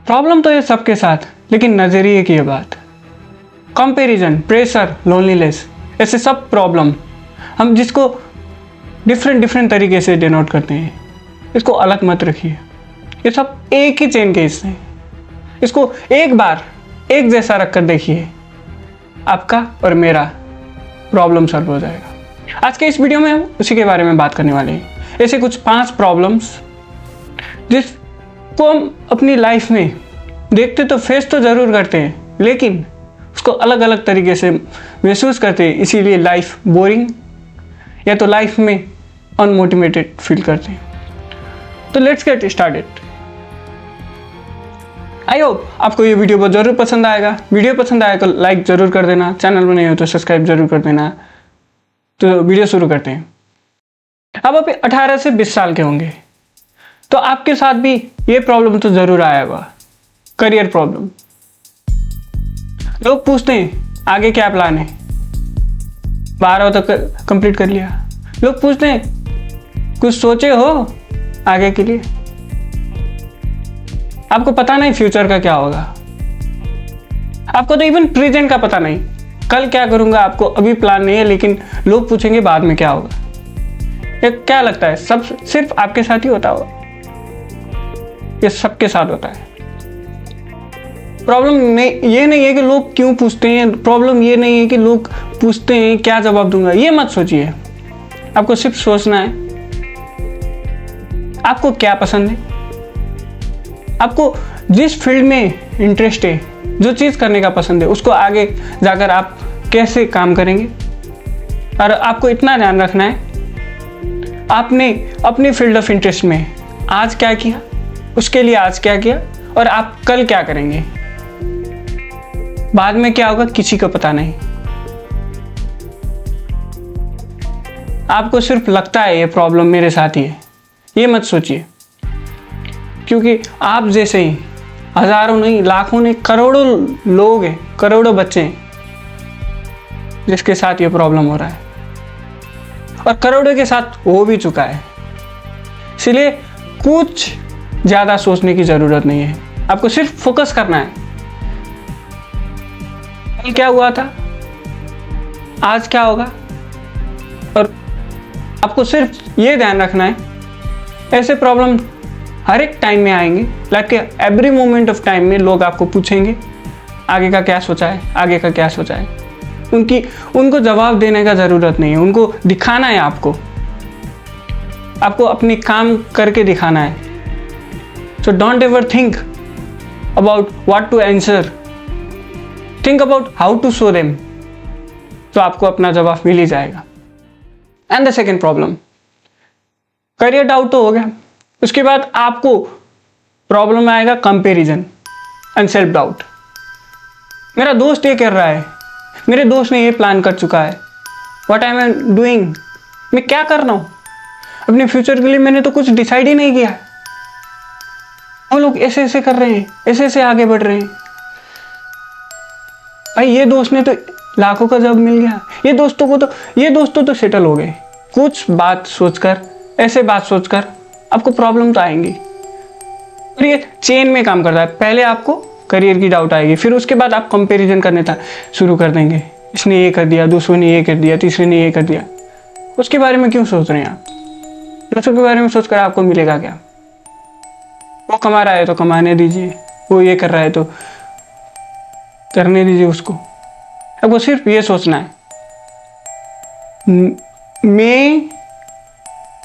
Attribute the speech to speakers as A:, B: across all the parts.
A: Problem तो है सबके साथ, लेकिन नज़रिए की है बात। कंपैरिजन, प्रेशर, लोनलीनेस, ऐसे सब प्रॉब्लम हम जिसको डिफरेंट तरीके से डिनोट करते हैं, इसको अलग मत रखिए। ये सब एक ही चेन के हिस्से हैं। इसको एक बार एक जैसा रखकर देखिए, आपका और मेरा प्रॉब्लम सॉल्व हो जाएगा। आज के इस वीडियो में हम उसी के बारे में बात करने वाले हैं। ऐसे कुछ 5 प्रॉब्लम्स जिसको हम अपनी लाइफ में देखते तो फेस तो ज़रूर करते हैं, लेकिन उसको अलग अलग तरीके से महसूस करते हैं, इसीलिए लाइफ बोरिंग या तो लाइफ में अनमोटिवेटेड फील करते हैं। तो let's get started. I hope आपको ये वीडियो बहुत ज़रूर पसंद आएगा। वीडियो पसंद आए तो लाइक ज़रूर कर देना, चैनल में नहीं हो तो सब्सक्राइब जरूर कर देना। तो वीडियो शुरू करते हैं। अब आप 18 से 20 साल के होंगे तो आपके साथ भी ये प्रॉब्लम तो ज़रूर आया होगा, करियर प्रॉब्लम। लोग पूछते हैं आगे क्या प्लान है, 12 तक कंप्लीट कर लिया। लोग पूछते हैं कुछ सोचे हो आगे के लिए। आपको पता नहीं फ्यूचर का क्या होगा, आपको तो इवन प्रेजेंट का पता नहीं, कल क्या करूंगा आपको अभी प्लान नहीं है, लेकिन लोग पूछेंगे बाद में क्या होगा। ये क्या लगता है सब सिर्फ आपके साथ ही होता होगा? ये सबके साथ होता है। प्रॉब्लम ये नहीं है कि लोग क्यों पूछते हैं, प्रॉब्लम ये नहीं है कि लोग पूछते हैं क्या जवाब दूंगा, ये मत सोचिए। आपको सिर्फ सोचना है आपको क्या पसंद है, आपको जिस फील्ड में इंटरेस्ट है, जो चीज़ करने का पसंद है, उसको आगे जाकर आप कैसे काम करेंगे। और आपको इतना ध्यान रखना है आपने अपनी फील्ड ऑफ इंटरेस्ट में आज क्या किया, उसके लिए आज क्या किया, और आप कल क्या करेंगे। बाद में क्या होगा किसी को पता नहीं। आपको सिर्फ लगता है ये प्रॉब्लम मेरे साथ ही है, ये मत सोचिए, क्योंकि आप जैसे ही हजारों नहीं, लाखों नहीं, करोड़ों लोग हैं, करोड़ों बच्चे हैं जिसके साथ ये प्रॉब्लम हो रहा है, और करोड़ों के साथ हो भी चुका है। इसलिए कुछ ज़्यादा सोचने की ज़रूरत नहीं है, आपको सिर्फ फोकस करना है। कल क्या हुआ था, आज क्या होगा, और आपको सिर्फ ये ध्यान रखना है ऐसे प्रॉब्लम हर एक टाइम में आएंगे। लाइक के एवरी मोमेंट ऑफ टाइम में लोग आपको पूछेंगे आगे का क्या सोचा है, आगे का क्या सोचा है। उनको जवाब देने का ज़रूरत नहीं है, उनको दिखाना है। आपको अपनी काम करके दिखाना है। So don't ever think about what to answer, think about how to show them, तो आपको अपना जवाब मिल ही जाएगा। And the second problem, career doubt तो हो गया, उसके बाद आपको प्रॉब्लम आएगा कंपैरिजन एंड सेल्फ डाउट। मेरा दोस्त ये कर रहा है, मेरे दोस्त ने ये प्लान कर चुका है, व्हाट आई एम डूइंग, मैं क्या कर रहा हूँ अपने फ्यूचर के लिए, मैंने तो कुछ डिसाइड ही नहीं किया है। वो लोग ऐसे ऐसे कर रहे हैं, ऐसे ऐसे आगे बढ़ रहे हैं। भाई ये दोस्त ने तो लाखों का जॉब मिल गया, ये दोस्तों तो सेटल हो गए। कुछ बात सोचकर, ऐसे बात सोचकर आपको प्रॉब्लम तो आएंगी, और ये चेन में काम करता है। पहले आपको करियर की डाउट आएगी, फिर उसके बाद आप कंपैरिजन करने शुरू कर देंगे। इसने ये कर दिया, दूसरों ने ये कर दिया, तीसरे ने ये कर दिया। उसके बारे में क्यों सोच रहे हैं आप? दूसरों के बारे में सोचकर आपको मिलेगा क्या? वो कमा रहा है तो कमाने दीजिए, वो ये कर रहा है तो करने दीजिए उसको। आपको सिर्फ ये सोचना है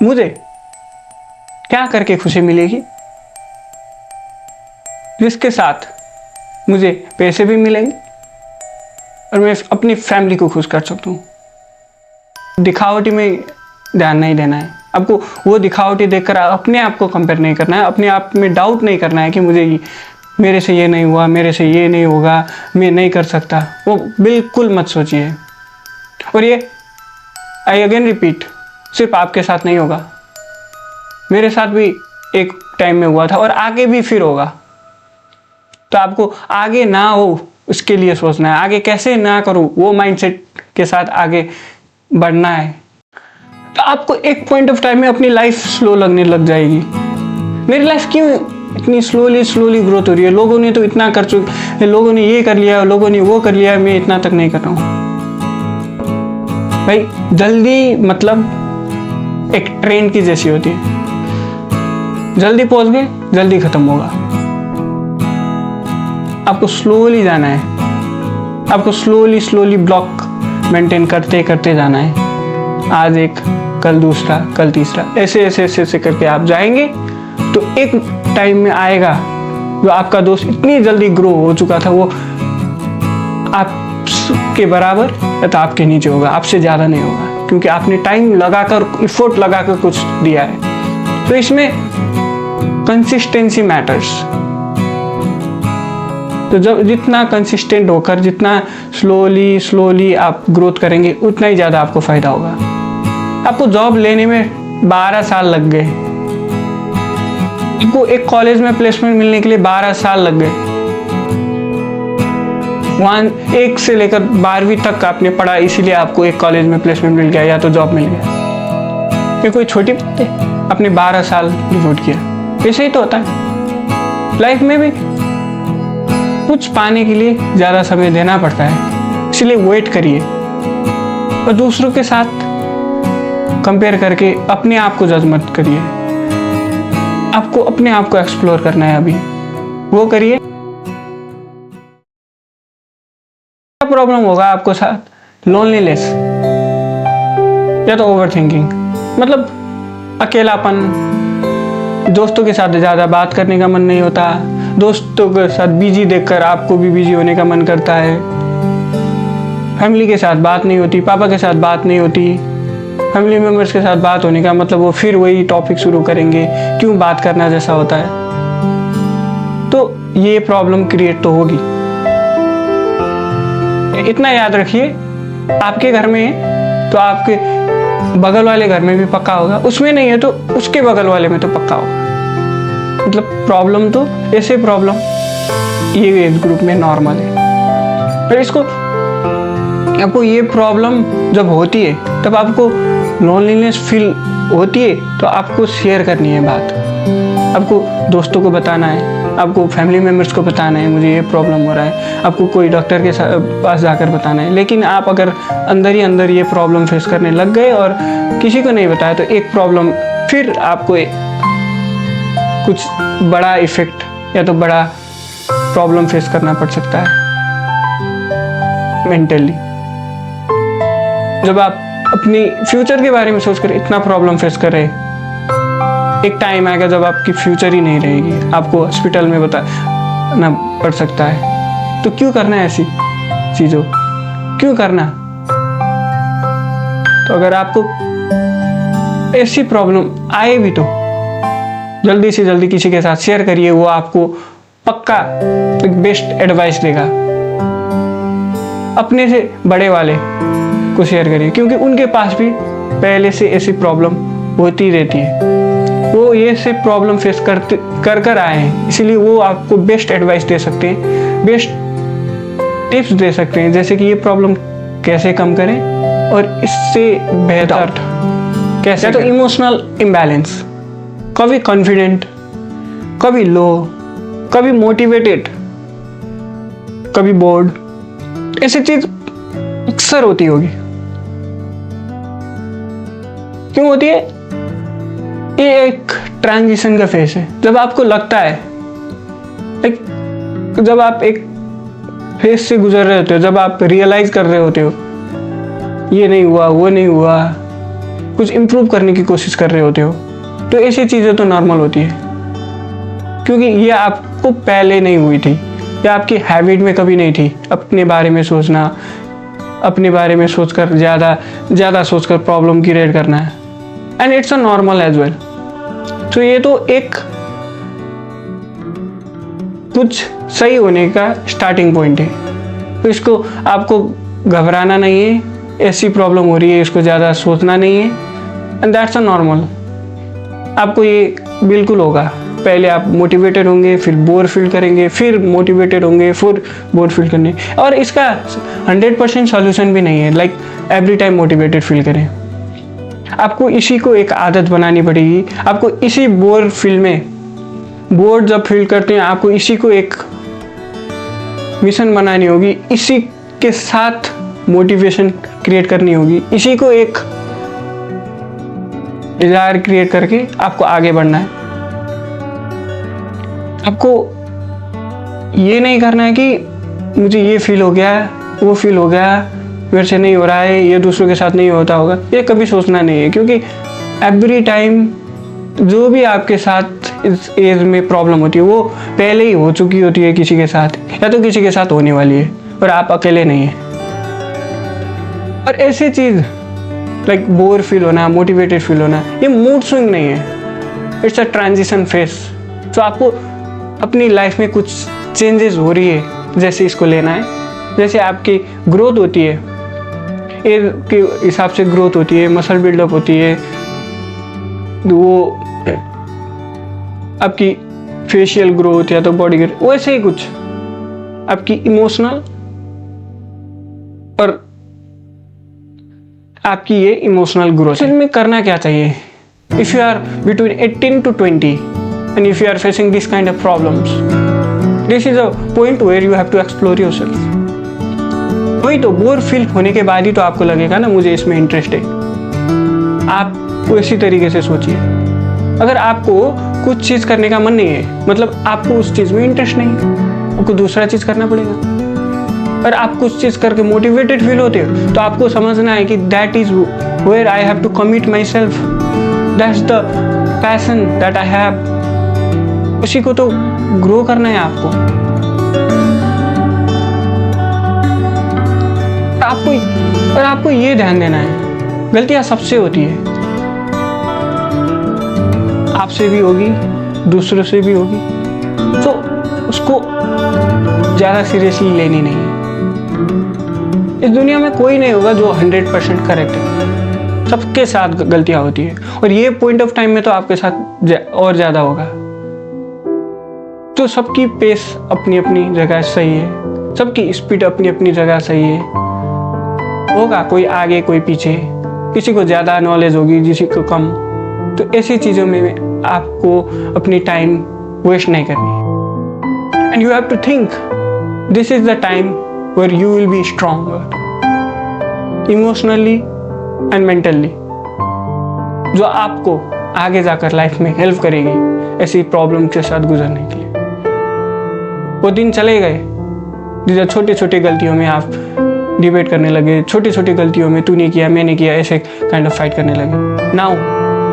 A: मुझे क्या करके खुशी मिलेगी, जिसके साथ मुझे पैसे भी मिलेंगे और मैं अपनी फैमिली को खुश कर सकता हूँ। दिखावटी में ध्यान नहीं देना है आपको। वो दिखावटी देखकर अपने आप को कंपेयर नहीं करना है, अपने आप में डाउट नहीं करना है कि मेरे से ये नहीं हुआ, मेरे से ये नहीं होगा, मैं नहीं कर सकता। वो बिल्कुल मत सोचिए। और ये आई अगेन रिपीट, सिर्फ आपके साथ नहीं होगा, मेरे साथ भी एक टाइम में हुआ था और आगे भी फिर होगा। तो आपको आगे ना हो उसके लिए सोचना है, आगे कैसे ना करूं वो माइंडसेट के साथ आगे बढ़ना है। तो आपको एक पॉइंट ऑफ टाइम में अपनी लाइफ स्लो लगने लग जाएगी। मेरी लाइफ क्यों इतनी स्लोली ग्रोथ हो रही है। लोगों ने तो इतना कर चुके, लोगों ने ये कर लिया, लोगों ने वो कर लिया, मैं इतना तक नहीं कर रहा हूँ भाई। जल्दी मतलब एक ट्रेन की जैसी होती है, जल्दी पहुंच गए जल्दी खत्म होगा। आपको स्लोली जाना है, आपको स्लोली ब्लॉक मेंटेन करते करते जाना है। आज एक, कल दूसरा, कल तीसरा, ऐसे करके आप जाएंगे तो एक टाइम में आएगा जो आपका दोस्त इतनी जल्दी ग्रो हो चुका था, वो आपके बराबर या तो आपके नीचे होगा, आपसे ज़्यादा नहीं होगा, क्योंकि आपने टाइम लगाकर, एफर्ट लगाकर कुछ दिया है। तो इसमें कंसिस्टेंसी मैटर्स। तो जब जितना कंसिस्टेंट होकर, जितना स्लोली आप ग्रोथ करेंगे, उतना ही ज़्यादा आपको फ़ायदा होगा। आपको जॉब लेने में 12 साल लग गए, आपको एक कॉलेज में प्लेसमेंट मिलने के लिए 12 साल लग गए। वहाँ 1 से लेकर 12वीं तक आपने पढ़ा, इसीलिए आपको एक कॉलेज में प्लेसमेंट मिल गया या तो जॉब मिल गया। ये कोई छोटी बात है? आपने 12 साल डिवोट किया। ऐसे ही तो होता है लाइफ में भी, कुछ पाने के लिए ज़्यादा समय देना पड़ता है, इसलिए वेट करिए। और दूसरों के साथ कंपेयर करके अपने आप को जज मत करिए। आपको अपने आप को एक्सप्लोर करना है, अभी वो करिए। क्या प्रॉब्लम होगा आपको साथ? लोनलीनेस या तो ओवर थिंकिंग, मतलब अकेलापन, दोस्तों के साथ ज़्यादा बात करने का मन नहीं होता, दोस्तों के साथ बिजी देखकर आपको भी बिजी होने का मन करता है, फैमिली के साथ बात नहीं होती, पापा के साथ बात नहीं होती, फैमिली मेम्बर्स के साथ बात होने का मतलब वो फिर वही टॉपिक शुरू करेंगे, क्यों बात करना जैसा होता है। तो ये प्रॉब्लम क्रिएट तो होगी। इतना याद रखिए, आपके घर में है तो आपके बगल वाले घर में भी पक्का होगा, उसमें नहीं है तो उसके बगल वाले में तो पक्का होगा। मतलब प्रॉब्लम तो ऐसे प्रॉब्लम ये एज ग्रुप में नॉर्मल है। पर इसको, आपको ये प्रॉब्लम जब होती है तब आपको लोनलीनेस फील होती है तो आपको शेयर करनी है बात, आपको दोस्तों को बताना है, आपको फैमिली मेम्बर्स को बताना है मुझे ये प्रॉब्लम हो रहा है, आपको कोई डॉक्टर के पास जाकर बताना है। लेकिन आप अगर अंदर ही अंदर ये प्रॉब्लम फेस करने लग गए और किसी को नहीं बताया तो एक प्रॉब्लम फिर आपको कुछ बड़ा इफेक्ट या तो बड़ा प्रॉब्लम फेस करना पड़ सकता है मेंटली। जब आप अपनी फ्यूचर के बारे में सोचकर इतना प्रॉब्लम फेस कर रहे, एक टाइम आएगा जब आपकी फ्यूचर ही नहीं रहेगी, आपको हॉस्पिटल में बताना पड़ सकता है। तो क्यों करना है ऐसी चीज़ों, क्यों करना? तो अगर आपको ऐसी प्रॉब्लम आए भी तो जल्दी से जल्दी किसी के साथ शेयर करिए, वो आपको पक्का एक बेस्ट एडवाइस देगा। अपने से बड़े वाले को शेयर करिए, क्योंकि उनके पास भी पहले से ऐसी प्रॉब्लम होती रहती है, वो ये से प्रॉब्लम फेस कर आए हैं, इसीलिए वो आपको बेस्ट एडवाइस दे सकते हैं, बेस्ट टिप्स दे सकते हैं, जैसे कि ये प्रॉब्लम कैसे कम करें और इससे बेहतर कैसे। तो इमोशनल इम्बैलेंस, कभी कॉन्फिडेंट, कभी लो, कभी मोटिवेटेड, कभी बोर्ड, ऐसी चीज अक्सर होती होगी। क्यों होती है? ये एक ट्रांजिशन का फेज है, जब आपको लगता है, जब आप एक फेज से गुजर रहे होते हो, जब आप रियलाइज कर रहे होते हो ये नहीं हुआ, वो नहीं हुआ, कुछ इम्प्रूव करने की कोशिश कर रहे होते हो, तो ऐसी चीज़ें तो नॉर्मल होती है, क्योंकि ये आपको पहले नहीं हुई थी या आपकी हैबिट में कभी नहीं थी अपने बारे में सोचना, अपने बारे में सोचकर ज़्यादा सोचकर प्रॉब्लम क्रिएट करना है, and it's a normal as well. तो ये तो एक कुछ सही होने का स्टार्टिंग पॉइंट है, तो इसको आपको घबराना नहीं है, ऐसी प्रॉब्लम हो रही है इसको ज़्यादा सोचना नहीं है, एंड दैट्स अ नॉर्मल। आपको ये बिल्कुल होगा, पहले आप मोटिवेटेड होंगे, फिर बोर फील करेंगे, फिर मोटिवेटेड होंगे, फिर बोर फील करने, और इसका 100% सॉल्यूशन भी नहीं है like every time motivated feel करें। आपको इसी को एक आदत बनानी पड़ेगी, आपको इसी बोर फील में बोर्ड जब फील करते हैं आपको इसी को एक मिशन बनानी होगी, इसी के साथ मोटिवेशन क्रिएट करनी होगी, इसी को एक डिजायर क्रिएट करके आपको आगे बढ़ना है। आपको ये नहीं करना है कि मुझे ये फील हो गया, वो फील हो गया, मेरे से नहीं हो रहा है, ये दूसरों के साथ नहीं होता होगा, ये कभी सोचना नहीं है। क्योंकि एवरी टाइम जो भी आपके साथ इस एज में प्रॉब्लम होती है वो पहले ही हो चुकी होती है किसी के साथ, या तो किसी के साथ होने वाली है, और आप अकेले नहीं हैं। और ऐसी चीज़ लाइक बोर फील होना, मोटिवेटेड फील होना, ये मूड स्विंग नहीं है, इट्स अ ट्रांजिशन फेस। तो आपको अपनी लाइफ में कुछ चेंजेस हो रही है, जैसे इसको लेना है। जैसे आपकी ग्रोथ होती है, एज के हिसाब से ग्रोथ होती है, मसल बिल्डअप होती है, वो आपकी फेशियल ग्रोथ या तो बॉडी ग्रोथ, वैसे ही कुछ आपकी इमोशनल और आपकी ये इमोशनल ग्रोथ में करना क्या चाहिए। If you are between 18 to 20 and if you are facing this kind of problems, this is a point where you have to explore yourself. वही तो बोर फील होने के बाद ही तो आपको लगेगा ना मुझे इसमें इंटरेस्ट है। आप उसी तरीके से सोचिए। अगर आपको कुछ चीज़ करने का मन नहीं है, मतलब आपको उस चीज़ में इंटरेस्ट नहीं, आपको दूसरा चीज़ करना पड़ेगा। और आप कुछ चीज़ करके मोटिवेटेड फील होते हो तो आपको समझना है कि that is where I have to commit myself, that's the passion that I have. उसी को तो ग्रो करना है आपको। आपको ये ध्यान देना है, गलतियां सबसे होती है, आपसे भी होगी, दूसरों से भी होगी, तो उसको ज़्यादा सीरियसली लेनी नहीं है। इस दुनिया में कोई नहीं होगा जो 100% करेक्ट है, सबके साथ गलतियां होती है, और ये पॉइंट ऑफ टाइम में तो आपके साथ और ज़्यादा होगा। तो सबकी पेस अपनी अपनी जगह सही है, सबकी स्पीड अपनी अपनी जगह सही है। होगा कोई आगे कोई पीछे, किसी को ज़्यादा नॉलेज होगी, किसी को कम। तो ऐसी चीज़ों में आपको अपनी टाइम वेस्ट नहीं करनी। And you have to think this is the time where you will be stronger emotionally and mentally, जो आपको आगे जाकर लाइफ में हेल्प करेगी ऐसी प्रॉब्लम के साथ गुजरने के लिए। वो दिन चले गए जिसे छोटे छोटे गलतियों में आप डिबेट करने लगे, छोटी छोटी गलतियों में तूने किया मैंने किया ऐसे काइंड ऑफ फाइट करने लगे। Now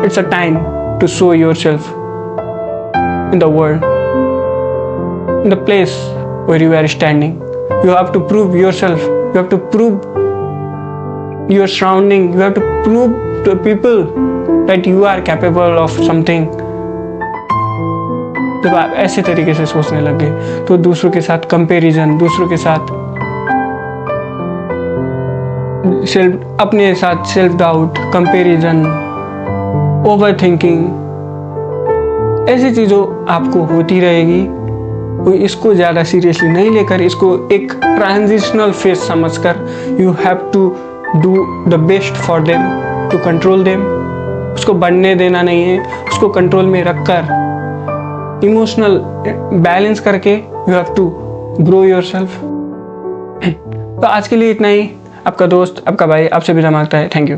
A: it's a time to show yourself in the world, in the place where you are standing. You have to prove yourself, you have to prove your surrounding, you have to prove to people that you are capable of something. जब आप ऐसे तरीके से सोचने लगे तो दूसरों के साथ कंपैरिजन, दूसरों के साथ अपने साथ self doubt, comparison, over thinking, ऐसी चीज़ों आपको होती रहेगी। तो इसको ज़्यादा सीरियसली नहीं लेकर, इसको एक ट्रांजिशनल फेज समझकर you have to do the best for them, to control them. उसको बढ़ने देना नहीं है, उसको कंट्रोल में रखकर इमोशनल बैलेंस करके you have to grow yourself. तो आज के लिए इतना ही। आपका दोस्त, आपका भाई आपसे विदा मांगता है। Thank you.